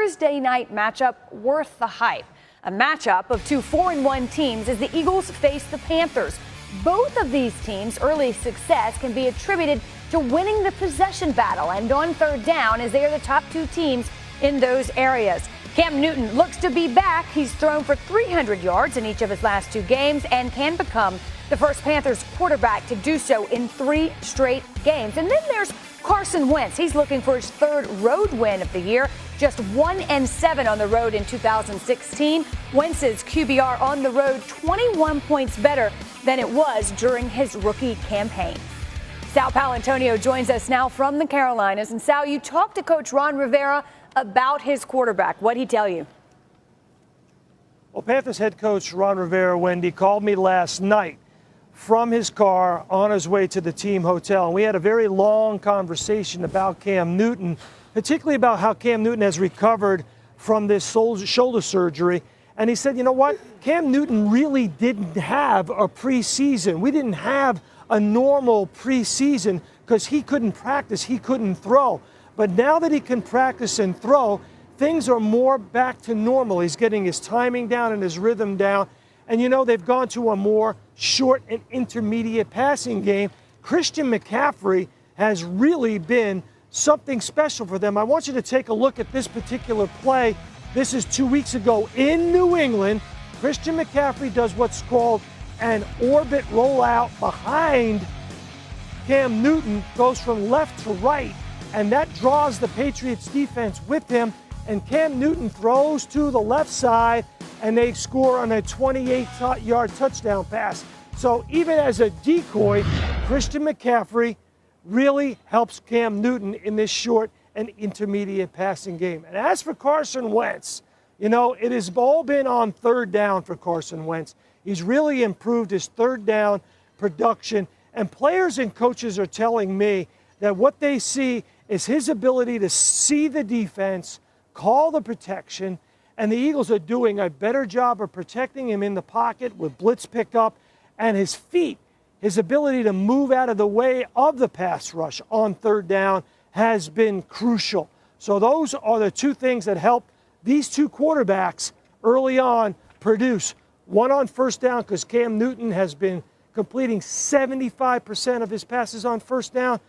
Thursday night matchup worth the hype. A matchup of two 4-1 teams as the Eagles face the Panthers. Both of these teams' early success can be attributed to winning the possession battle and on third down, as they are the top two teams in those areas. Cam Newton looks to be back. He's thrown for 300 yards in each of his last two games and can become the first Panthers quarterback to do so in 3 straight games. And then there's Carson Wentz. He's looking for his third road win of the year, just 1-7 on the road in 2016. Wentz's QBR on the road 21 points better than it was during his rookie campaign. Sal Paolantonio joins us now from the Carolinas. And Sal, you talked to Coach Ron Rivera about his quarterback. What'd he tell you? Well, Panthers head coach Ron Rivera, Wendy, called me last night from his car on his way to the team hotel. And we had a very long conversation about Cam Newton, particularly about how Cam Newton has recovered from this shoulder surgery. And he said, you know what? Cam Newton really didn't have a preseason. We didn't have a normal preseason because he couldn't practice, he couldn't throw. But now that he can practice and throw, things are more back to normal. He's getting his timing down and his rhythm down. And, you know, they've gone to a more short and intermediate passing game. Christian McCaffrey has really been something special for them. I want you to take a look at this particular play. This is 2 weeks ago in New England. Christian McCaffrey does what's called an orbit rollout behind Cam Newton, goes from left to right, and that draws the Patriots defense with him. And Cam Newton throws to the left side, and they score on a 28-yard touchdown pass. So even as a decoy, Christian McCaffrey really helps Cam Newton in this short and intermediate passing game. And as for Carson Wentz, you know, it has all been on third down for Carson Wentz. He's really improved his third down production, and players and coaches are telling me that what they see is his ability to see the defense, call the protection, and the Eagles are doing a better job of protecting him in the pocket with blitz pickup, and his feet, his ability to move out of the way of the pass rush on third down has been crucial. So those are the two things that help these two quarterbacks early on produce. One on first down, because Cam Newton has been completing 75% of his passes on first down,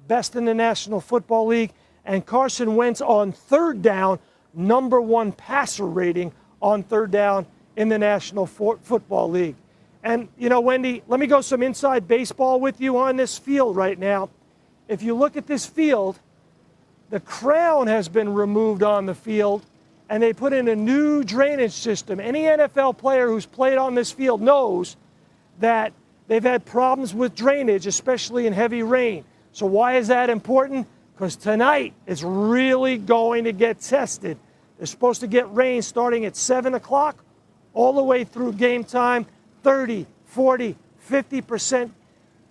best in the National Football League. And Carson Wentz on third down, #1 passer rating on third down in the National Football League. And, you know, Wendy, let me go some inside baseball with you on this field right now. If you look at this field, the crown has been removed on the field, and they put in a new drainage system. Any NFL player who's played on this field knows that they've had problems with drainage, especially in heavy rain. So why is that important? Because tonight it's really going to get tested. They're supposed to get rain starting at 7 o'clock all the way through game time, 30, 40, 50%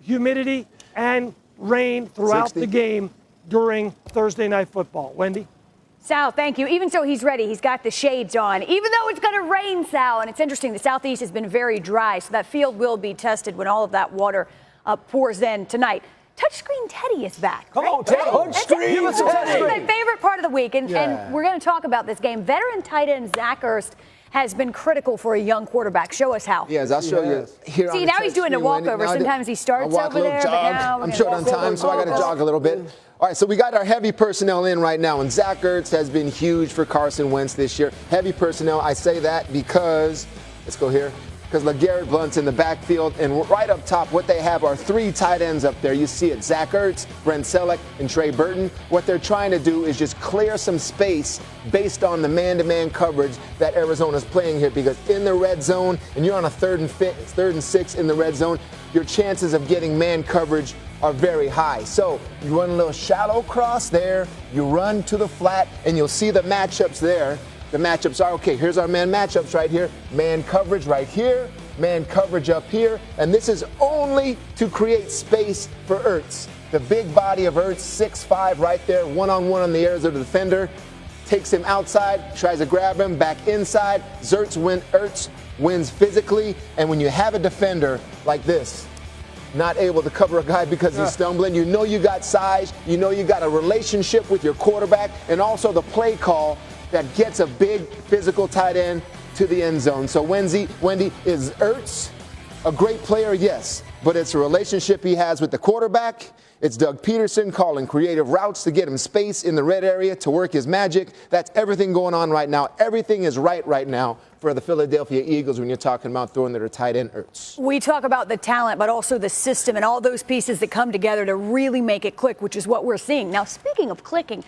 humidity and rain throughout 60. the game during Thursday Night Football. Wendy? Sal, thank you. Even so, he's ready. He's got the shades on, even though it's going to rain, Sal. And it's interesting, the Southeast has been very dry, so that field will be tested when all of that water pours in tonight. Touchscreen Teddy is back. Come right? on, Teddy. Touchscreen That's Teddy. my favorite part of the week, and we're going to talk about this game. Veteran tight end Zach Ertz has been critical for a young quarterback. Show us how. Yes, I'll show you here. See, now he's doing a walkover. Sometimes he starts over there, but now I'm short on time, so I got to jog a little bit. All right, so we got our heavy personnel in right now, and Zach Ertz has been huge for Carson Wentz this year. Heavy personnel, I say that because, let's go here, because LeGarrette Blount's in the backfield, and right up top, what they have are 3 tight ends up there. You see it, Zach Ertz, Brent Selleck, and Trey Burton. What they're trying to do is just clear some space based on the man-to-man coverage that Arizona's playing here, because in the red zone, and you're on a 3rd and 6 in the red zone, your chances of getting man coverage are very high. So you run a little shallow cross there, you run to the flat, and you'll see the matchups there. The matchups are, okay, here's our man matchups right here. Man coverage right here, man coverage up here, and this is only to create space for Ertz. The big body of Ertz, 6'5", right there, one-on-one on the Arizona defender, takes him outside, tries to grab him, back inside. Ertz wins physically, and when you have a defender like this, not able to cover a guy because he's stumbling, you know you got size, you know you got a relationship with your quarterback, and also the play call that gets a big physical tight end to the end zone. So Wendy, is Ertz a great player? Yes, but it's a relationship he has with the quarterback. It's Doug Peterson calling creative routes to get him space in the red area to work his magic. That's everything going on right now. Everything is right now for the Philadelphia Eagles when you're talking about throwing their tight end Ertz. We talk about the talent, but also the system and all those pieces that come together to really make it click, which is what we're seeing. Now, speaking of clicking,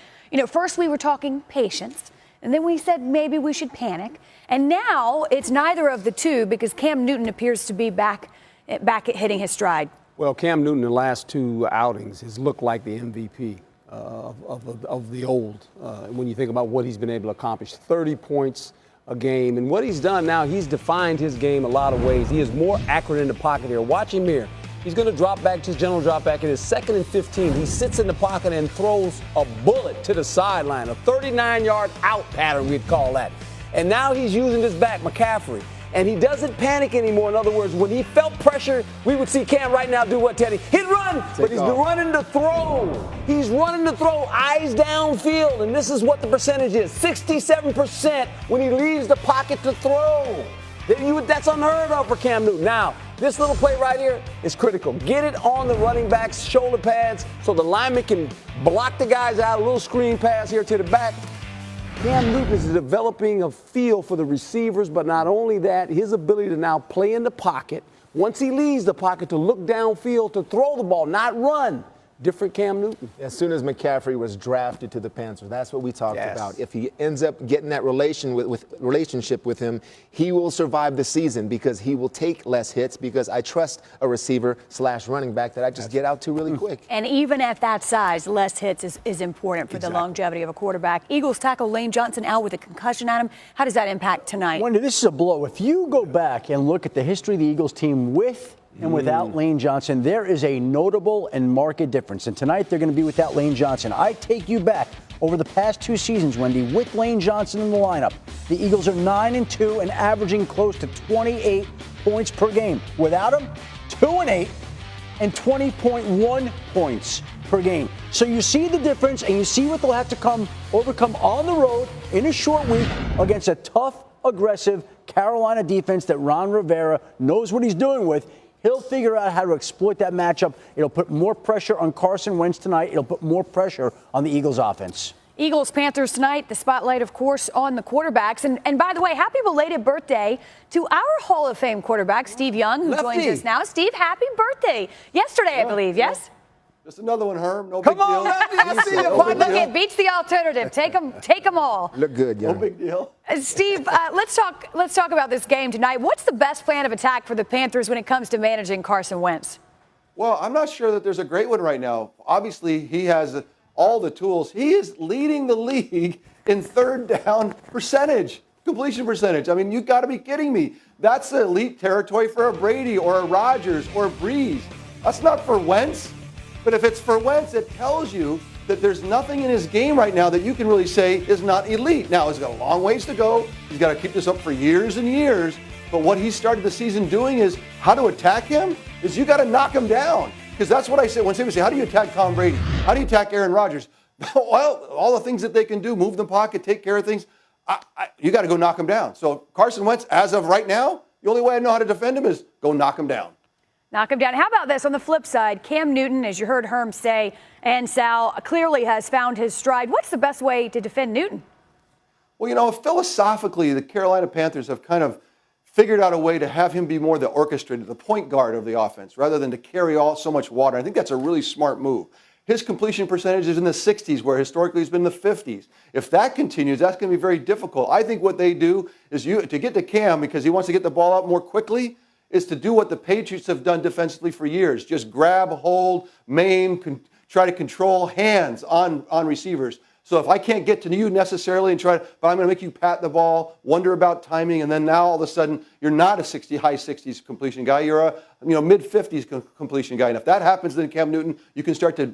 first we were talking patience, and then we said maybe we should panic. And now it's neither of the two because Cam Newton appears to be back at hitting his stride. Well, Cam Newton in the last two outings has looked like the MVP of the old. When you think about what he's been able to accomplish, 30 points a game. And what he's done now, he's defined his game a lot of ways. He is more accurate in the pocket here. Watch him here. He's going to drop back to his general drop back. It is 2nd and 15. He sits in the pocket and throws a bullet to the sideline, a 39-yard out pattern, we'd call that. And now he's using his back, McCaffrey. And he doesn't panic anymore. In other words, when he felt pressure, we would see Cam right now do what, Teddy? He'd run, but he's running to throw. He's running to throw, eyes downfield, and this is what the percentage is, 67% when he leaves the pocket to throw. That's unheard of for Cam Newton. Now, this little play right here is critical. Get it on the running back's shoulder pads so the lineman can block the guys out, a little screen pass here to the back. Cam Newton is developing a feel for the receivers, but not only that, his ability to now play in the pocket. Once he leaves the pocket, to look downfield, to throw the ball, not run. Different Cam Newton. As soon as McCaffrey was drafted to the Panthers, that's what we talked about. If he ends up getting that relationship with him, he will survive the season because he will take less hits because I trust a receiver/running back that I just get out to really quick. And even at that size, less hits is important for the longevity of a quarterback. Eagles tackle Lane Johnson out with a concussion at him. How does that impact tonight? Wendy, this is a blow. If you go back and look at the history of the Eagles team with and without Lane Johnson, there is a notable and marked difference. And tonight they're going to be without Lane Johnson. I take you back over the past 2 seasons, Wendy, with Lane Johnson in the lineup. The Eagles are 9-2 and averaging close to 28 points per game. Without him, 2-8 and 20.1 points per game. So you see the difference, and you see what they'll have to overcome on the road in a short week against a tough, aggressive Carolina defense that Ron Rivera knows what he's doing with. He'll figure out how to exploit that matchup. It'll put more pressure on Carson Wentz tonight. It'll put more pressure on the Eagles offense. Eagles, Panthers tonight. The spotlight, of course, on the quarterbacks. And by the way, happy belated birthday to our Hall of Fame quarterback, Steve Young, who joins us now. Steve, happy birthday. Yesterday, I believe, yes? Just another one, Herm. No big deal. Come on, I see you. Look, it beats the alternative. Take them all. Look good, Young. No big deal. Steve, let's talk about this game tonight. What's the best plan of attack for the Panthers when it comes to managing Carson Wentz? Well, I'm not sure that there's a great one right now. Obviously, he has all the tools. He is leading the league in third down percentage, completion percentage. I mean, you got to be kidding me. That's elite territory for a Brady or a Rodgers or a Breeze. That's not for Wentz. But if it's for Wentz, it tells you that there's nothing in his game right now that you can really say is not elite. Now, he's got a long ways to go. He's got to keep this up for years and years. But what he started the season doing is how to attack him is you got to knock him down. Because that's what I say when people say, how do you attack Tom Brady? How do you attack Aaron Rodgers? Well, all the things that they can do, move the pocket, take care of things, you got to go knock him down. So Carson Wentz, as of right now, the only way I know how to defend him is go knock him down. Knock him down. How about this on the flip side? Cam Newton, as you heard Herm say, and Sal clearly has found his stride. What's the best way to defend Newton? Well, philosophically, the Carolina Panthers have kind of figured out a way to have him be more the orchestrator, the point guard of the offense, rather than to carry so much water. I think that's a really smart move. His completion percentage is in the 60s, where historically he's been in the 50s. If that continues, that's going to be very difficult. I think what they do is to get to Cam, because he wants to get the ball out more quickly, is to do what the Patriots have done defensively for years. Just grab, hold, maim, try to control hands on receivers. So if I can't get to you necessarily but I'm going to make you pat the ball, wonder about timing, and then now all of a sudden you're not a high 60s completion guy. You're a mid 50s completion guy. And if that happens, then Cam Newton, you can start to,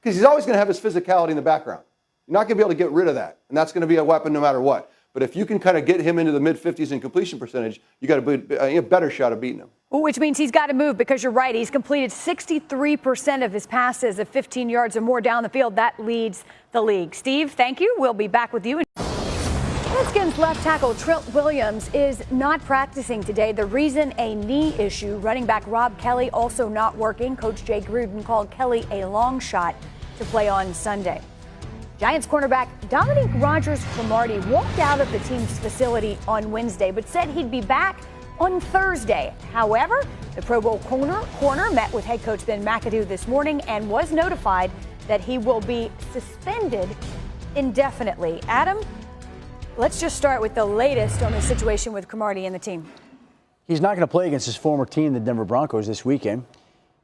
because he's always going to have his physicality in the background. You're not going to be able to get rid of that, and that's going to be a weapon no matter what. But if you can kind of get him into the mid-50s in completion percentage, you got a better shot of beating him. Which means he's got to move because you're right. He's completed 63% of his passes at 15 yards or more down the field. That leads the league. Steve, thank you. We'll be back with you. Redskins left tackle Trent Williams is not practicing today. The reason, a knee issue. Running back Rob Kelly also not working. Coach Jay Gruden called Kelly a long shot to play on Sunday. Giants cornerback Dominique Rodgers-Cromartie walked out of the team's facility on Wednesday, but said he'd be back on Thursday. However, the Pro Bowl corner met with head coach Ben McAdoo this morning and was notified that he will be suspended indefinitely. Adam, let's just start with the latest on the situation with Cromartie and the team. He's not going to play against his former team, the Denver Broncos, this weekend.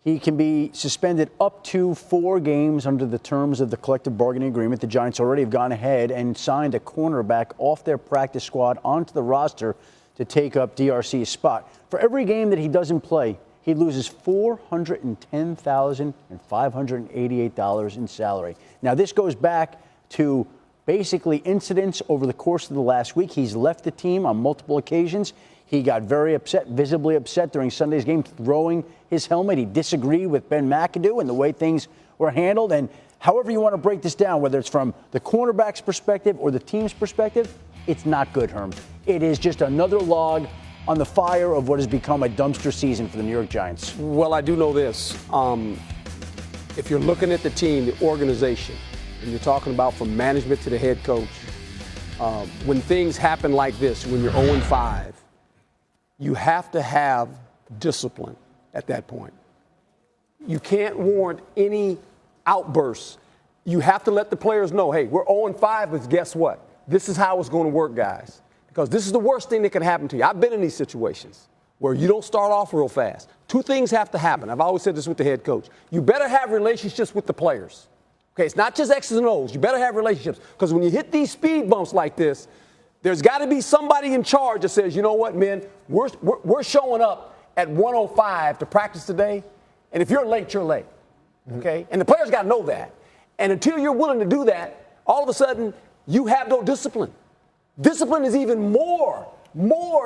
He can be suspended up to 4 games under the terms of the collective bargaining agreement. The Giants already have gone ahead and signed a cornerback off their practice squad onto the roster to take up DRC's spot. For every game that he doesn't play, he loses $410,588 in salary. Now, this goes back to basically incidents over the course of the last week. He's left the team on multiple occasions. He got very upset, visibly upset during Sunday's game, throwing his helmet. He disagreed with Ben McAdoo and the way things were handled. And however you want to break this down, whether it's from the cornerback's perspective or the team's perspective, it's not good, Herm. It is just another log on the fire of what has become a dumpster season for the New York Giants. Well, I do know this. If you're looking at the team, the organization, and you're talking about from management to the head coach, when things happen like this, when you're 0-5, you have to have discipline at that point. You can't warrant any outbursts. You have to let the players know, hey, we're 0-5, but guess what? This is how it's going to work, guys. Because this is the worst thing that can happen to you. I've been in these situations where you don't start off real fast. 2 things have to happen. I've always said this with the head coach. You better have relationships with the players. Okay, it's not just X's and O's. You better have relationships. Because when you hit these speed bumps like this, there's got to be somebody in charge that says, you know what, men, we're showing up at 1:05 to practice today, and if you're late, you're late. Okay? And the players got to know that. And until you're willing to do that, all of a sudden, you have no discipline. Discipline is even more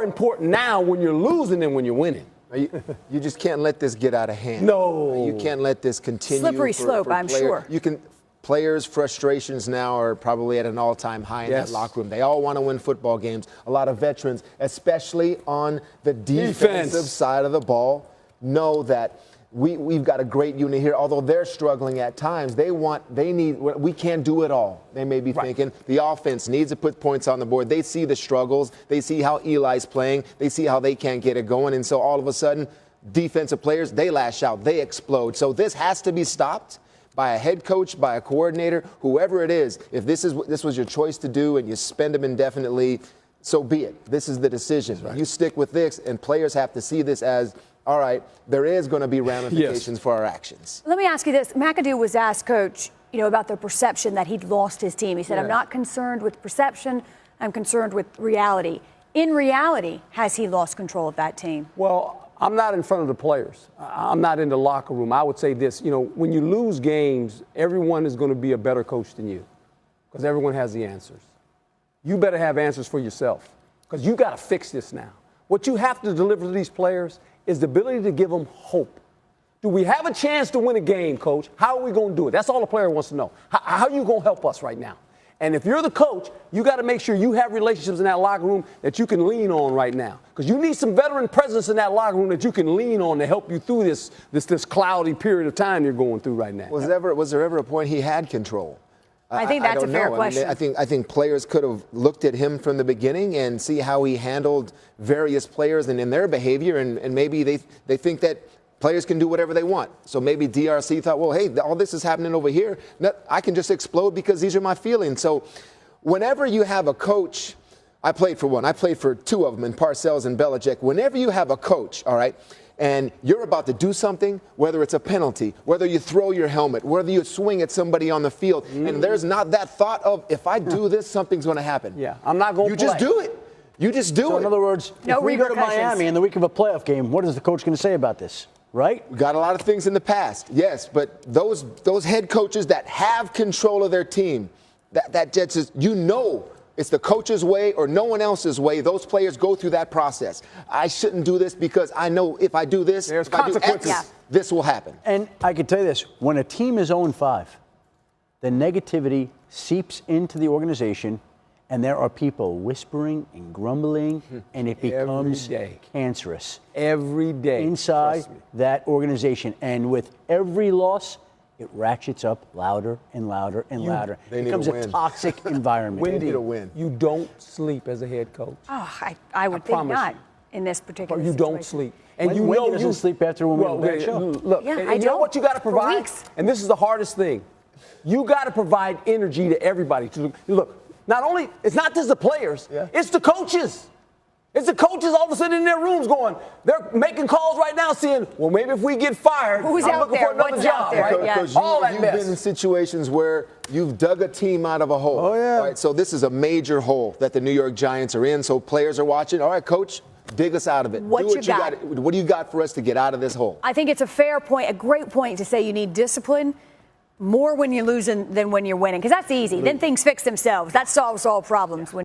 important now when you're losing than when you're winning. You just can't let this get out of hand. No. You can't let this continue. Slippery slope, for I'm players. sure. Players' frustrations now are probably at an all-time high in that locker room. They all want to win football games. A lot of veterans, especially on the defensive side of the ball, know that we've got a great unit here. Although they're struggling at times, we can't do it all. They may be thinking the offense needs to put points on the board. They see the struggles. They see how Eli's playing. They see how they can't get it going. And so all of a sudden, defensive players, they lash out. They explode. So this has to be stopped by a head coach, by a coordinator, whoever it is. If this was your choice to do and you spend them indefinitely, so be it. This is the decision. You stick with this, and players have to see this as, all right, there is going to be ramifications for our actions. Let me ask you this. McAdoo was asked, Coach, about the perception that he'd lost his team. He said, I'm not concerned with perception. I'm concerned with reality. In reality, has he lost control of that team? Well, I'm not in front of the players. I'm not in the locker room. I would say this, when you lose games, everyone is going to be a better coach than you because everyone has the answers. You better have answers for yourself because you got to fix this now. What you have to deliver to these players is the ability to give them hope. Do we have a chance to win a game, Coach? How are we going to do it? That's all the player wants to know. How are you going to help us right now? And if you're the coach, you got to make sure you have relationships in that locker room that you can lean on right now. Because you need some veteran presence in that locker room that you can lean on to help you through this cloudy period of time you're going through right now. Was there ever a point he had control? I think that's a fair question. I think players could have looked at him from the beginning and see how he handled various players and in their behavior, and maybe they think that players can do whatever they want. So maybe DRC thought, well, hey, all this is happening over here. I can just explode because these are my feelings. So whenever you have a coach, I played for one. I played for 2 of them in Parcells and Belichick. Whenever you have a coach, all right, and you're about to do something, whether it's a penalty, whether you throw your helmet, whether you swing at somebody on the field, and there's not that thought of, if I do this, something's going to happen. Yeah, I'm not going to play. You just do it. You just do it. So in other words, if we go to Miami in the week of a playoff game, what is the coach going to say about this? Right? We got a lot of things in the past, yes, but those head coaches that have control of their team, that just it's the coach's way or no one else's way. Those players go through that process. I shouldn't do this because I know if I do this, there's if I do X, this will happen. And I can tell you this, when a team is 0-5, the negativity seeps into the organization, And there are people whispering and grumbling, and it becomes Every day. cancerous. Every day. Inside Trust me. that organization. And with every loss, it ratchets up louder and louder and louder. they It need a becomes a win. toxic environment. They need a win. You don't sleep as a head coach. Oh, I would think promise not you. in this particular Or you situation. don't sleep. And Wendy you know doesn't sleep after when we have a bad show. Look, Yeah, and I you know don't. what you got to For provide? weeks. And this is the hardest thing. You got to provide energy to everybody. Look, not only, it's not just the players, it's the coaches. It's the coaches all of a sudden in their rooms going, they're making calls right now saying, well, maybe if we get fired, Who's I'm out looking there? for another What's job. out there? Right? Yeah. Because All that you've mess. been in situations where you've dug a team out of a hole. Oh, yeah. Right? So this is a major hole that the New York Giants are in. So players are watching. All right, coach, dig us out of it. What do you got? What do you got for us to get out of this hole? I think it's a fair point, a great point to say you need discipline more when you're losing than when you're winning, because that's easy. Then things fix themselves. That solves all problems. When